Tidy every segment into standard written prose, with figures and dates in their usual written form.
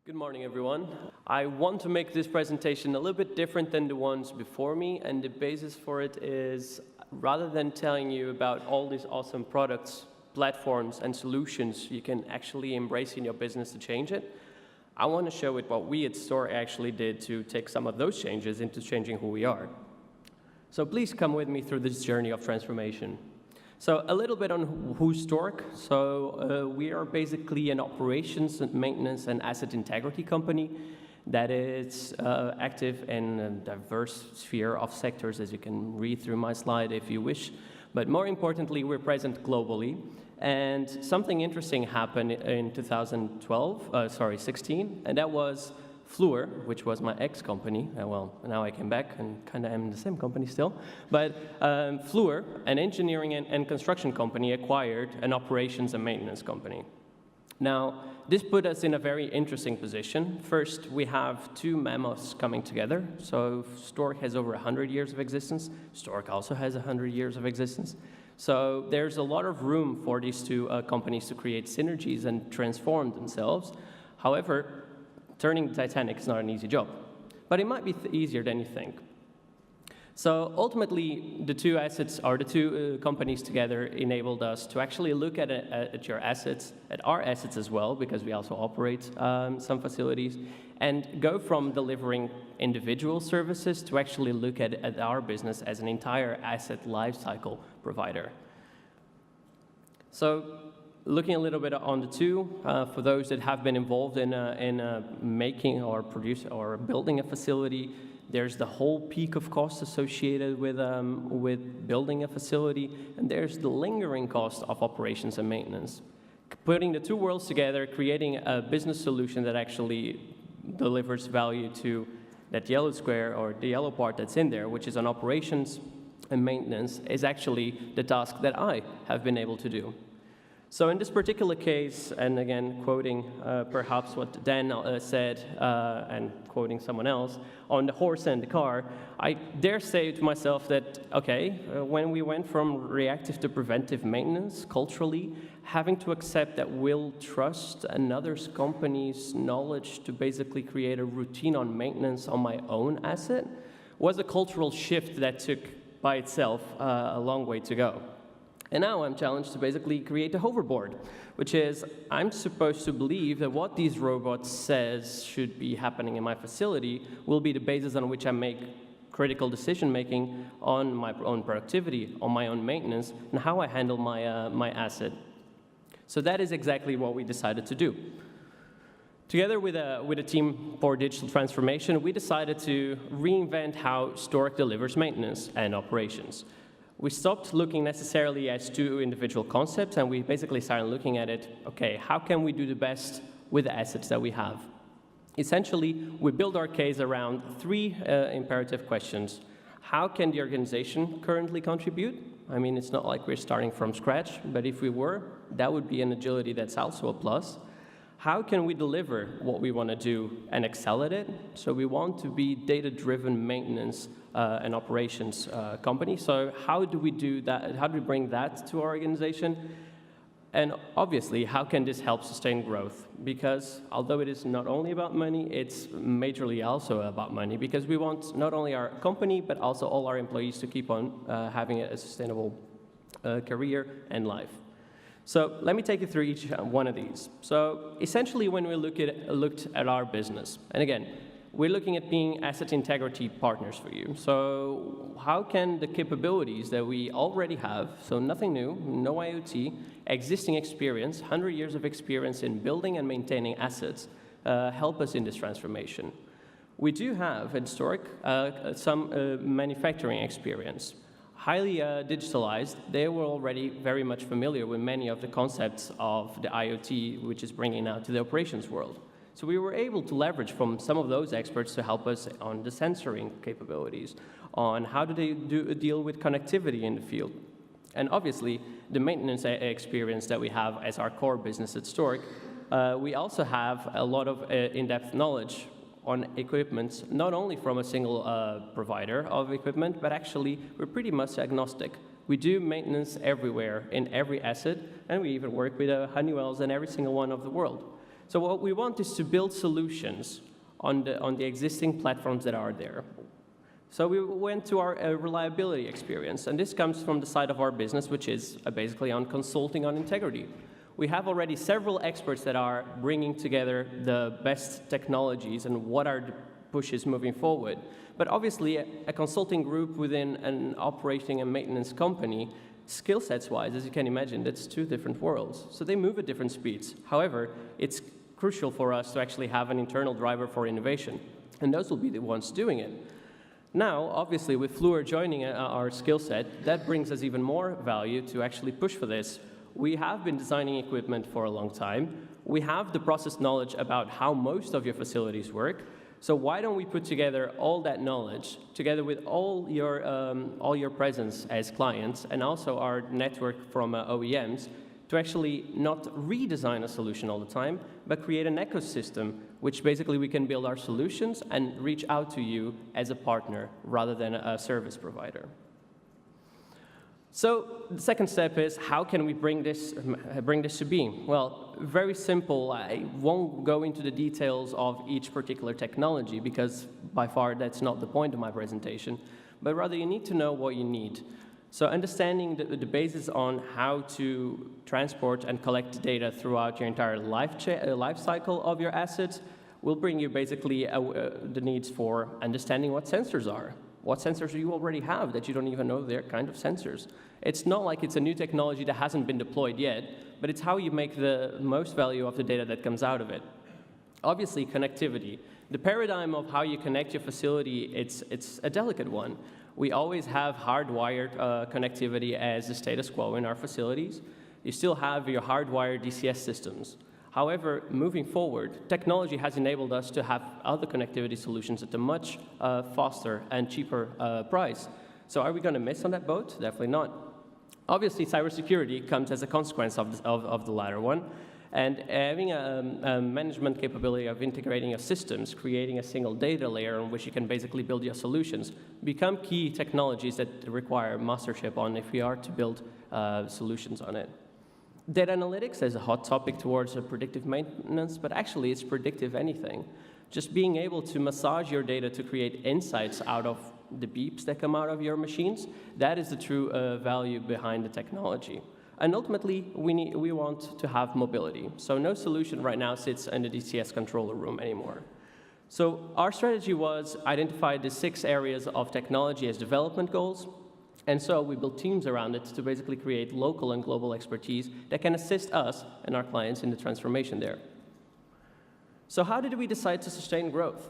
Good morning, everyone. I want to make this presentation a little bit different than the ones before me, and the basis for it is, rather than telling you about all these awesome products, platforms, and solutions you can actually embrace in your business to change it, I want to show it what we at Stork actually did to take some of those changes into changing who we are. So please come with me through this journey of transformation. So a little bit on who's Stork. So we are basically an operations and maintenance and asset integrity company that is active in a diverse sphere of sectors, as you can read through my slide if you wish. But more importantly, we're present globally. And something interesting happened in 2016, and that was Fluor, which was my ex-company. Well, now I came back and kind of am in the same company still. But Fluor, an engineering and construction company, acquired an operations and maintenance company. Now, this put us in a very interesting position. First, we have two mammoths coming together. So Stork has over 100 years of existence. Stork also has 100 years of existence. So there's a lot of room for these two companies to create synergies and transform themselves. However, turning the Titanic is not an easy job, but it might be easier than you think. So ultimately, the two assets, or the two companies together, enabled us to actually look at your assets, at our assets as well, because we also operate some facilities, and go from delivering individual services to actually look at our business as an entire asset lifecycle provider. So, looking a little bit on the two, for those that have been involved in making or building a facility, there's the whole peak of costs associated with building a facility, and there's the lingering cost of operations and maintenance. Putting the two worlds together, creating a business solution that actually delivers value to that yellow square, or the yellow part that's in there, which is on operations and maintenance, is actually the task that I have been able to do. So in this particular case, and again, quoting perhaps what Dan said, and quoting someone else, on the horse and the car, I dare say to myself that, okay, when we went from reactive to preventive maintenance, culturally, having to accept that we'll trust another company's knowledge to basically create a routine on maintenance on my own asset was a cultural shift that took by itself a long way to go. And now I'm challenged to basically create a hoverboard, which is I'm supposed to believe that what these robots says should be happening in my facility will be the basis on which I make critical decision-making on my own productivity, on my own maintenance, and how I handle my asset. So that is exactly what we decided to do. Together with a team for digital transformation, we decided to reinvent how Stork delivers maintenance and operations. We stopped looking necessarily as two individual concepts, and we basically started looking at it, okay, how can we do the best with the assets that we have? Essentially, we build our case around three imperative questions. How can the organization currently contribute? I mean, it's not like we're starting from scratch, but if we were, that would be an agility that's also a plus. How can we deliver what we want to do and excel at it? So we want to be data-driven maintenance and operations company. So how do we do that? How do we bring that to our organization? And obviously, how can this help sustain growth? Because although it is not only about money, it's majorly also about money, because we want not only our company, but also all our employees to keep on having a sustainable career and life. So let me take you through each one of these. So essentially, when we looked at our business, and again, we're looking at being asset integrity partners for you. So how can the capabilities that we already have, so nothing new, no IoT, existing experience, 100 years of experience in building and maintaining assets, help us in this transformation? We do have at Stork some manufacturing experience. Highly digitalized, they were already very much familiar with many of the concepts of the IoT, which is bringing out to the operations world. So we were able to leverage from some of those experts to help us on the sensoring capabilities, on how do they deal with connectivity in the field. And obviously, the maintenance experience that we have as our core business at Stork, we also have a lot of in-depth knowledge on equipment, not only from a single provider of equipment, but actually we're pretty much agnostic. We do maintenance everywhere in every asset, and we even work with Honeywells in every single one of the world. So what we want is to build solutions on the existing platforms that are there. So we went to our reliability experience, and this comes from the side of our business, which is basically on consulting on integrity. We have already several experts that are bringing together the best technologies and what are the pushes moving forward. But obviously, a consulting group within an operating and maintenance company, skill sets-wise, as you can imagine, that's two different worlds. So they move at different speeds. However, it's crucial for us to actually have an internal driver for innovation, and those will be the ones doing it. Now, obviously, with Fluor joining our skill set, that brings us even more value to actually push for this. We have been designing equipment for a long time. We have the process knowledge about how most of your facilities work. So why don't we put together all that knowledge, together with all your presence as clients, and also our network from OEMs, to actually not redesign a solution all the time, but create an ecosystem, which basically we can build our solutions and reach out to you as a partner rather than a service provider. So the second step is, how can we bring this to being? Well, very simple. I won't go into the details of each particular technology because by far that's not the point of my presentation, but rather you need to know what you need. So understanding the basis on how to transport and collect data throughout your entire life cycle of your assets will bring you basically the needs for understanding what sensors are. What sensors do you already have that you don't even know they're kind of sensors? It's not like it's a new technology that hasn't been deployed yet, but it's how you make the most value of the data that comes out of it. Obviously, connectivity. The paradigm of how you connect your facility, it's a delicate one. We always have hardwired connectivity as the status quo in our facilities. You still have your hardwired DCS systems. However, moving forward, technology has enabled us to have other connectivity solutions at a much faster and cheaper price. So are we going to miss on that boat? Definitely not. Obviously, cybersecurity comes as a consequence of the latter one. And having a management capability of integrating your systems, creating a single data layer on which you can basically build your solutions, become key technologies that require mastership on if we are to build solutions on it. Data analytics is a hot topic towards predictive maintenance, but actually it's predictive anything. Just being able to massage your data to create insights out of the beeps that come out of your machines, that is the true value behind the technology. And ultimately, we want to have mobility. So no solution right now sits in the DCS controller room anymore. So our strategy was identify the 6 areas of technology as development goals. And so we built teams around it to basically create local and global expertise that can assist us and our clients in the transformation there. So how did we decide to sustain growth?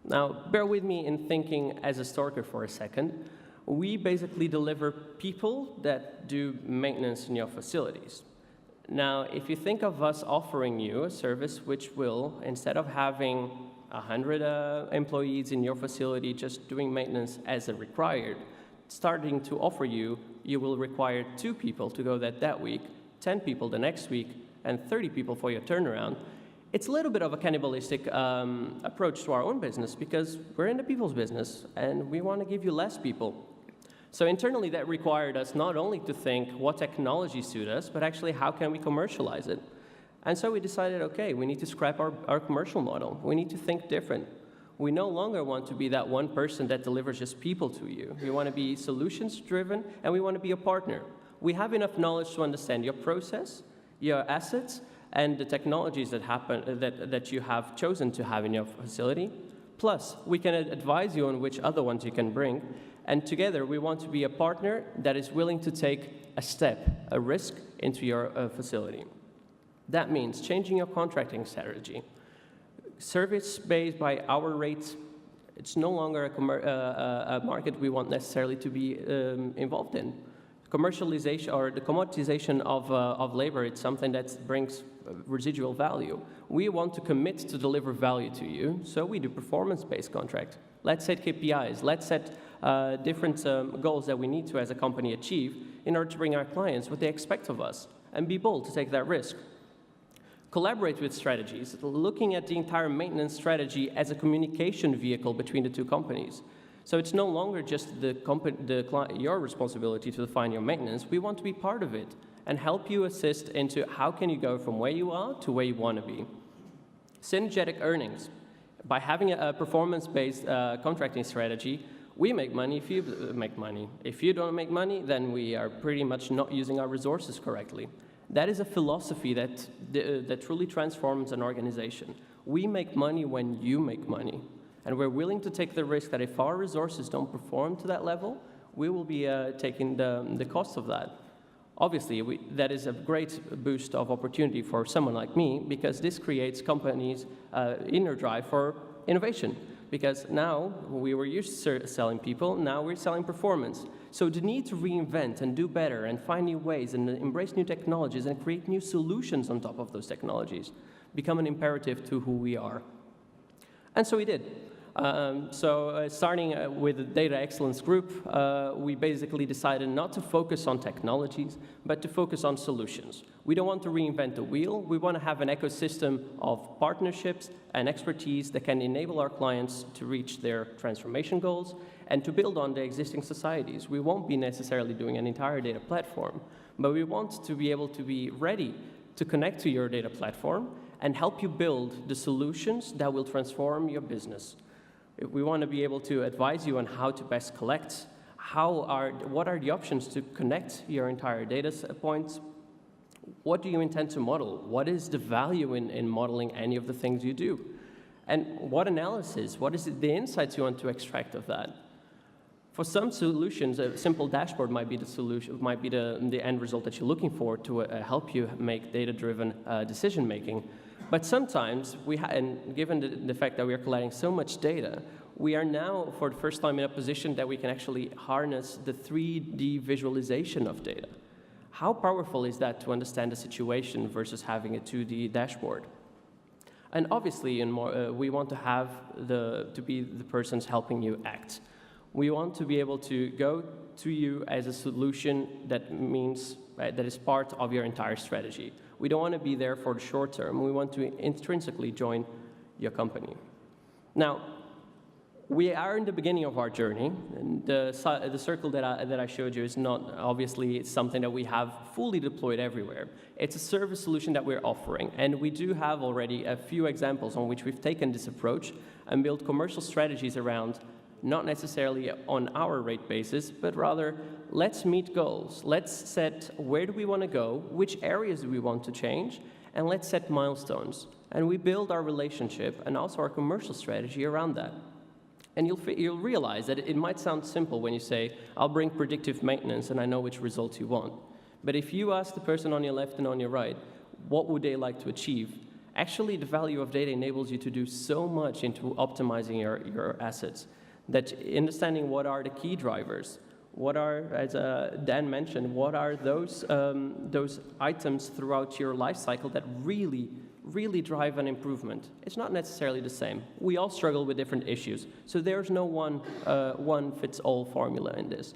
Now, bear with me in thinking as a Storker for a second. We basically deliver people that do maintenance in your facilities. Now, if you think of us offering you a service which will, instead of having 100 employees in your facility just doing maintenance as a required, starting to offer you, you will require 2 people to go that week, 10 people the next week, and 30 people for your turnaround. It's a little bit of a cannibalistic approach to our own business because we're in the people's business and we want to give you less people. So internally, that required us not only to think what technologies suit us, but actually how can we commercialize it? And so we decided, okay, we need to scrap our commercial model. We need to think different. We no longer want to be that one person that delivers just people to you. We want to be solutions-driven, and we want to be a partner. We have enough knowledge to understand your process, your assets, and the technologies that you have chosen to have in your facility. Plus, we can advise you on which other ones you can bring. And together, we want to be a partner that is willing to take a step, a risk, into your facility. That means changing your contracting strategy. Service based by hour rates, it's no longer a market we want necessarily to be involved in. Commercialization or the commoditization of labor, it's something that brings residual value. We want to commit to deliver value to you, so we do performance-based contract. Let's set KPIs, let's set different goals that we need to as a company achieve in order to bring our clients what they expect of us and be bold to take that risk. Collaborate with strategies, looking at the entire maintenance strategy as a communication vehicle between the 2 companies. So it's no longer just your responsibility to define your maintenance. We want to be part of it and help you assist into how can you go from where you are to where you want to be. Synergetic earnings. By having a performance-based contracting strategy, we make money if you make money. If you don't make money, then we are pretty much not using our resources correctly. That is a philosophy that truly transforms an organization. We make money when you make money. And we're willing to take the risk that if our resources don't perform to that level, we will be taking the cost of that. Obviously, that is a great boost of opportunity for someone like me, because this creates companies' inner drive for innovation. Because now, we were used to selling people, now we're selling performance. So the need to reinvent and do better and find new ways and embrace new technologies and create new solutions on top of those technologies become an imperative to who we are. And so we did. Starting with the Data Excellence Group, we basically decided not to focus on technologies, but to focus on solutions. We don't want to reinvent the wheel. We want to have an ecosystem of partnerships and expertise that can enable our clients to reach their transformation goals and to build on the existing societies. We won't be necessarily doing an entire data platform, but we want to be able to be ready to connect to your data platform and help you build the solutions that will transform your business. We want to be able to advise you on how to best collect, what are the options to connect your entire data points, what do you intend to model, what is the value in modeling any of the things you do, and what analysis, what is the insights you want to extract of that. For some solutions, a simple dashboard might be the solution, might be the end result that you're looking for to help you make data-driven decision making. But sometimes, and given the fact that we are collecting so much data, we are now, for the first time, in a position that we can actually harness the 3D visualization of data. How powerful is that to understand the situation versus having a 2D dashboard? And obviously, we want to be the persons helping you act. We want to be able to go to you as a solution that is part of your entire strategy. We don't want to be there for the short term. We want to intrinsically join your company. Now, we are in the beginning of our journey, and the circle that I showed you is not, obviously, it's something that we have fully deployed everywhere. It's a service solution that we're offering, and we do have already a few examples on which we've taken this approach and built commercial strategies around, not necessarily on our rate basis, but rather, let's meet goals. Let's set where do we want to go, which areas do we want to change, and let's set milestones. And we build our relationship and also our commercial strategy around that. And you'll realize that it might sound simple when you say, I'll bring predictive maintenance and I know which results you want. But if you ask the person on your left and on your right, what would they like to achieve? Actually, the value of data enables you to do so much into optimizing your assets, that understanding what are the key drivers, what are, as Dan mentioned, what are those items throughout your life cycle that really drive an improvement. It's not necessarily the same. We all struggle with different issues, so there's no one-fits-all formula in this.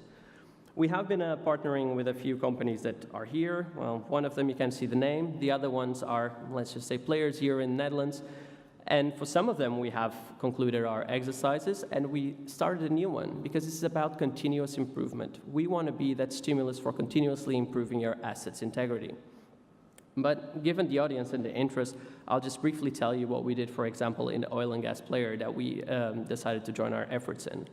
We have been partnering with a few companies that are here. Well, one of them you can see the name. The other ones are, let's just say, players here in the Netherlands. And for some of them, we have concluded our exercises, and we started a new one, because this is about continuous improvement. We want to be that stimulus for continuously improving your assets' integrity. But given the audience and the interest, I'll just briefly tell you what we did, for example, in the oil and gas player that we decided to join our efforts in.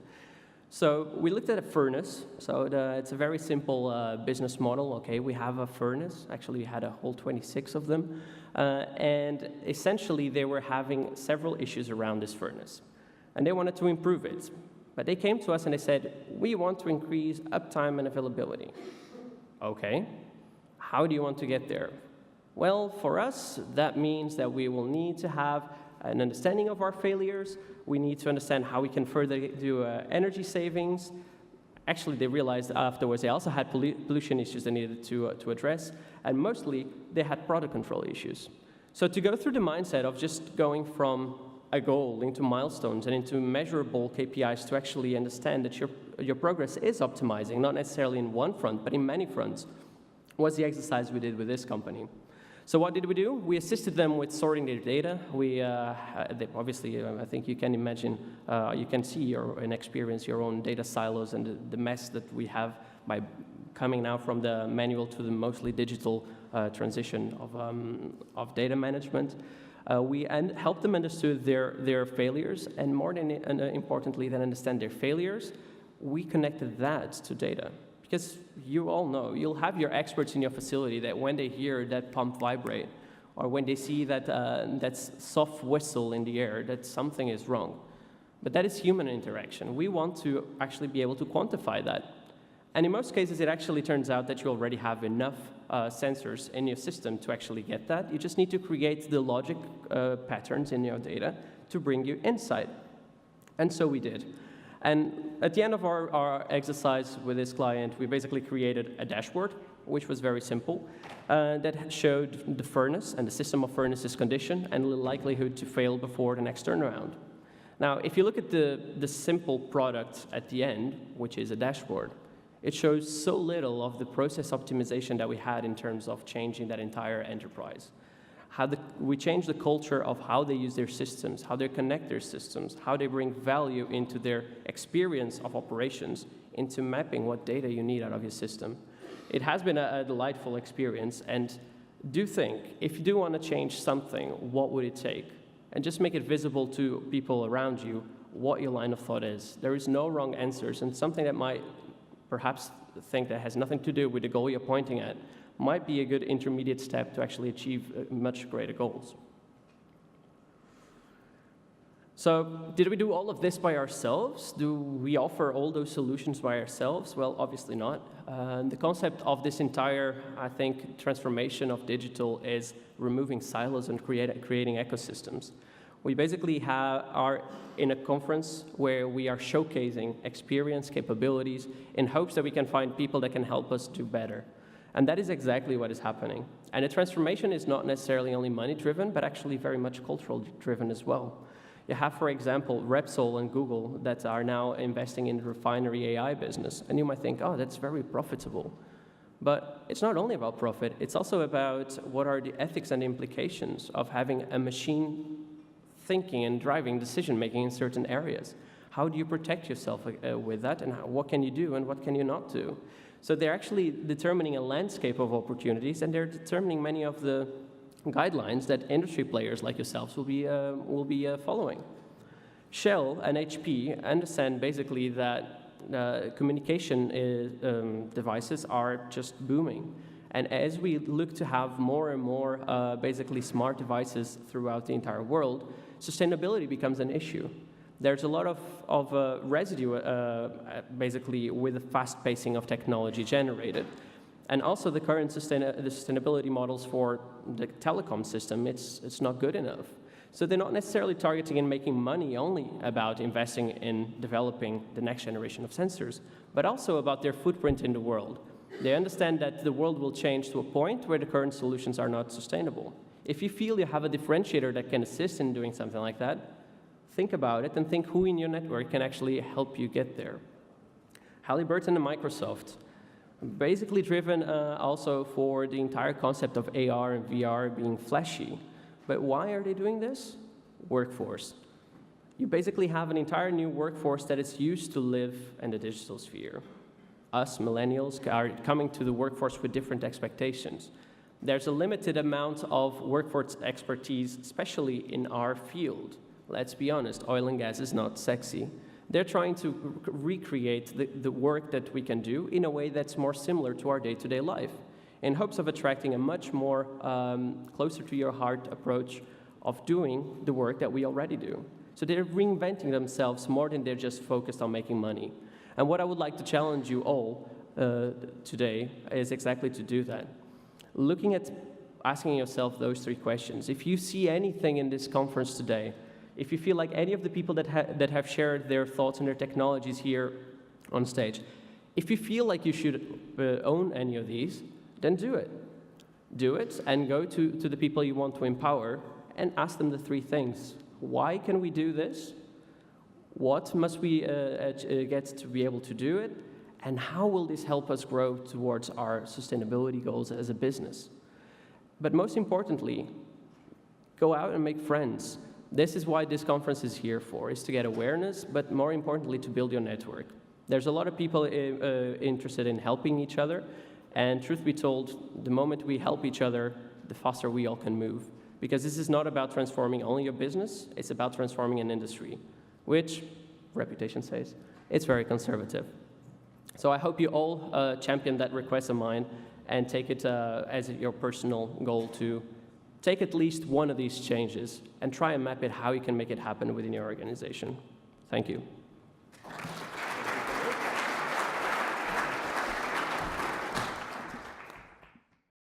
So we looked at a furnace. So it's a very simple business model. Okay, we have a furnace. Actually, we had a whole 26 of them. And essentially, they were having several issues around this furnace. And they wanted to improve it. But they came to us and they said, we want to increase uptime and availability. Okay, how do you want to get there? Well, for us, that means that we will need to have an understanding of our failures. We need to understand how we can further do energy savings. Actually, they realized afterwards they also had pollution issues they needed to address, and mostly they had product control issues. So to go through the mindset of just going from a goal into milestones and into measurable KPIs to actually understand that your progress is optimizing, not necessarily in one front, but in many fronts, was the exercise we did with this company. So what did we do? We assisted them with sorting their data. Obviously, I think you can imagine, you can see and experience your own data silos and the mess that we have by coming now from the manual to the mostly digital transition of data management. We help them understand their failures, and more than importantly than understand their failures, we connected that to data. Because you all know, you'll have your experts in your facility that when they hear that pump vibrate, or when they see that, that soft whistle in the air, that something is wrong. But that is human interaction. We want to actually be able to quantify that. And in most cases, it actually turns out that you already have enough sensors in your system to actually get that. You just need to create the logic patterns in your data to bring you insight. And so we did. And at the end of our exercise with this client, we basically created a dashboard, which was very simple, that showed the furnace and the system of furnace's condition and the likelihood to fail before the next turnaround. Now, if you look at the simple product at the end, which is a dashboard, it shows so little of the process optimization that we had in terms of changing that entire enterprise. We changed the culture of how they use their systems, how they connect their systems, how they bring value into their experience of operations, into mapping what data you need out of your system. It has been a delightful experience, and do think, if you do want to change something, what would it take? And just make it visible to people around you what your line of thought is. There is no wrong answers, and something that might perhaps think that has nothing to do with the goal you're pointing at might be a good intermediate step to actually achieve much greater goals. So, did we do all of this by ourselves? Do we offer all those solutions by ourselves? Well, obviously not. The concept of this entire, I think, transformation of digital is removing silos and creating ecosystems. We basically are in a conference where we are showcasing experience, capabilities, in hopes that we can find people that can help us do better. And that is exactly what is happening. And the transformation is not necessarily only money-driven, but actually very much cultural-driven as well. You have, for example, Repsol and Google that are now investing in the refinery AI business. And you might think, oh, that's very profitable. But it's not only about profit, it's also about what are the ethics and implications of having a machine thinking and driving decision-making in certain areas. How do you protect yourself with that, and what can you do and what can you not do? So they're actually determining a landscape of opportunities, and they're determining many of the guidelines that industry players like yourselves will be following. Shell and HP understand basically that communication devices are just booming. And as we look to have more and more basically smart devices throughout the entire world, sustainability becomes an issue. There's a lot of residue basically with the fast pacing of technology generated. And also the current sustainability models for the telecom system, it's not good enough. So they're not necessarily targeting and making money only about investing in developing the next generation of sensors, but also about their footprint in the world. They understand that the world will change to a point where the current solutions are not sustainable. If you feel you have a differentiator that can assist in doing something like that, think about it and think who in your network can actually help you get there. Halliburton and Microsoft, basically driven also for the entire concept of AR and VR being flashy. But why are they doing this? Workforce. You basically have an entire new workforce that is used to live in the digital sphere. Us, millennials, are coming to the workforce with different expectations. There's a limited amount of workforce expertise, especially in our field. Let's be honest, oil and gas is not sexy. They're trying to recreate the work that we can do in a way that's more similar to our day-to-day life, in hopes of attracting a much more closer to your heart approach of doing the work that we already do. So they're reinventing themselves more than they're just focused on making money. And what I would like to challenge you all today is exactly to do that. Looking at asking yourself those three questions. If you see anything in this conference today, if you feel like any of the people that have shared their thoughts and their technologies here on stage, if you feel like you should own any of these, then do it. Do it and go to the people you want to empower and ask them the three things. Why can we do this? What must we get to be able to do it? And how will this help us grow towards our sustainability goals as a business? But most importantly, go out and make friends. This is why this conference is here for, is to get awareness, but more importantly, to build your network. There's a lot of people interested in helping each other, and truth be told, the moment we help each other, the faster we all can move. Because this is not about transforming only your business, it's about transforming an industry, which, reputation says, it's very conservative. So I hope you all champion that request of mine and take it as your personal goal to take at least one of these changes and try and map it how you can make it happen within your organization. Thank you.